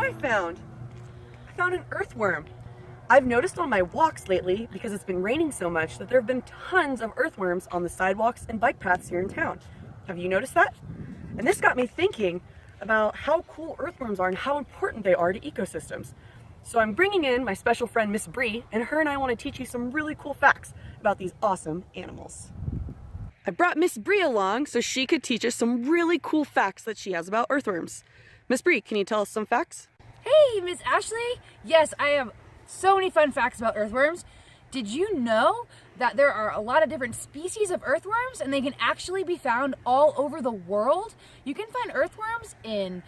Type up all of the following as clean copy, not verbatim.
I found? I found an earthworm. I've noticed on my walks lately, because it's been raining so much, that there have been tons of earthworms on the sidewalks and bike paths here in town. Have you noticed that? And this got me thinking about how cool earthworms are and how important they are to ecosystems. So I'm bringing in my special friend Miss Bree, and her and I want to teach you some really cool facts about these awesome animals. I brought Miss Bree along so she could teach us some really cool facts that she has about earthworms. Miss Bree, can you tell us some facts? Hey, Miss Ashlee. Yes, I have so many fun facts about earthworms. Did you know that there are a lot of different species of earthworms and they can actually be found all over the world? You can find earthworms in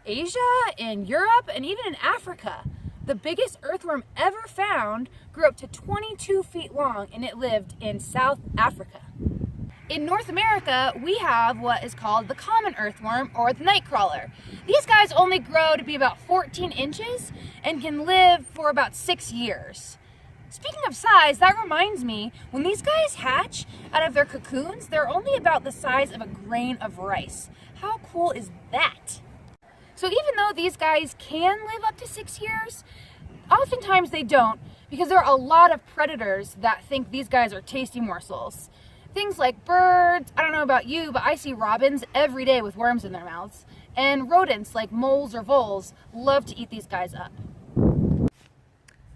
Asia, in Europe, and even in Africa. The biggest earthworm ever found grew up to 22 feet long, and it lived in South Africa. In North America, we have what is called the common earthworm or the nightcrawler. These guys only grow to be about 14 inches and can live for about 6 years. Speaking of size, that reminds me, when these guys hatch out of their cocoons, they're only about the size of a grain of rice. How cool is that? So even though these guys can live up to 6 years, oftentimes they don't, because there are a lot of predators that think these guys are tasty morsels. Things like birds, I don't know about you, but I see robins every day with worms in their mouths. And rodents like moles or voles love to eat these guys up.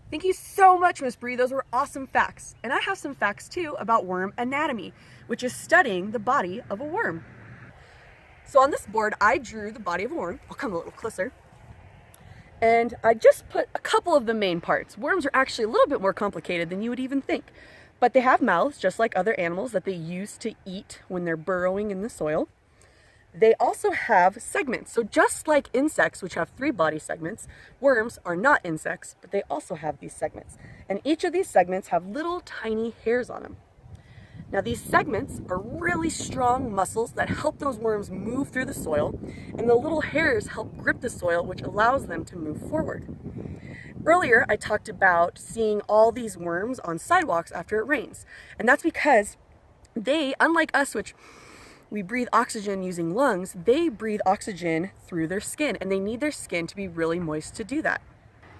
Thank you so much, Miss Bree. Those were awesome facts. And I have some facts too about worm anatomy, which is studying the body of a worm. So on this board, I drew the body of a worm. I'll come a little closer. And I just put a couple of the main parts. Worms are actually a little bit more complicated than you would even think. But they have mouths, just like other animals, that they use to eat when they're burrowing in the soil. They also have segments. So just like insects, which have 3 body segments, worms are not insects, but they also have these segments. And each of these segments have little tiny hairs on them. Now these segments are really strong muscles that help those worms move through the soil, and the little hairs help grip the soil, which allows them to move forward. Earlier, I talked about seeing all these worms on sidewalks after it rains, and that's because they, unlike us, which we breathe oxygen using lungs, they breathe oxygen through their skin, and they need their skin to be really moist to do that.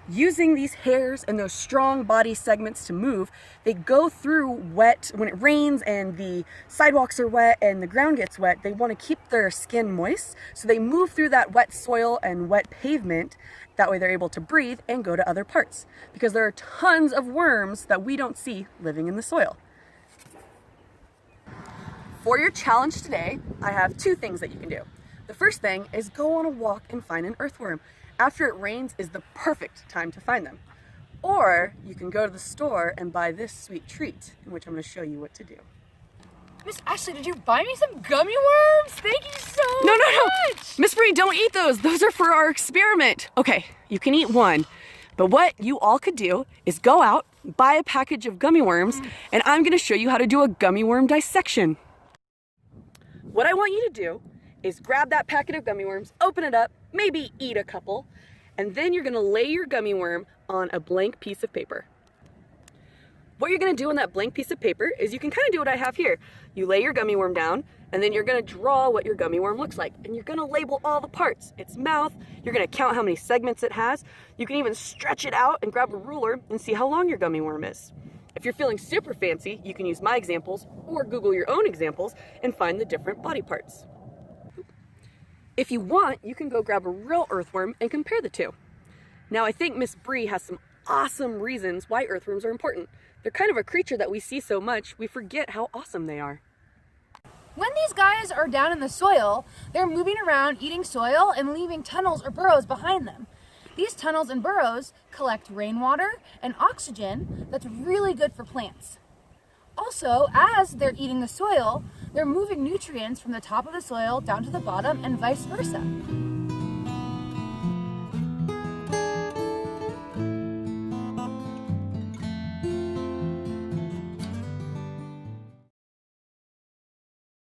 Using these hairs and those strong body segments to move, they go through wet, when it rains and the sidewalks are wet and the ground gets wet, they want to keep their skin moist, so they move through that wet soil and wet pavement. That way they're able to breathe and go to other parts, because there are tons of worms that we don't see living in the soil. For your challenge today, I have 2 things that you can do. The first thing is go on a walk and find an earthworm. After it rains is the perfect time to find them. Or you can go to the store and buy this sweet treat, in which I'm going to show you what to do. Miss Ashlee, did you buy me some gummy worms? Thank you so No. much! Miss Bree, don't eat those. Those are for our experiment. Okay, you can eat one. But what you all could do is go out, buy a package of gummy worms, and I'm going to show you how to do a gummy worm dissection. What I want you to do is grab that packet of gummy worms, open it up, maybe eat a couple, and then you're going to lay your gummy worm on a blank piece of paper. What you're going to do on that blank piece of paper is you can kind of do what I have here. You lay your gummy worm down, and then you're going to draw what your gummy worm looks like, and you're going to label all the parts. Its mouth, you're going to count how many segments it has. You can even stretch it out and grab a ruler and see how long your gummy worm is. If you're feeling super fancy, you can use my examples or Google your own examples and find the different body parts. If you want, you can go grab a real earthworm and compare the two. Now, I think Miss Bree has some awesome reasons why earthworms are important. They're kind of a creature that we see so much, we forget how awesome they are. When these guys are down in the soil, they're moving around eating soil and leaving tunnels or burrows behind them. These tunnels and burrows collect rainwater and oxygen that's really good for plants. Also, as they're eating the soil, they're moving nutrients from the top of the soil down to the bottom and vice versa.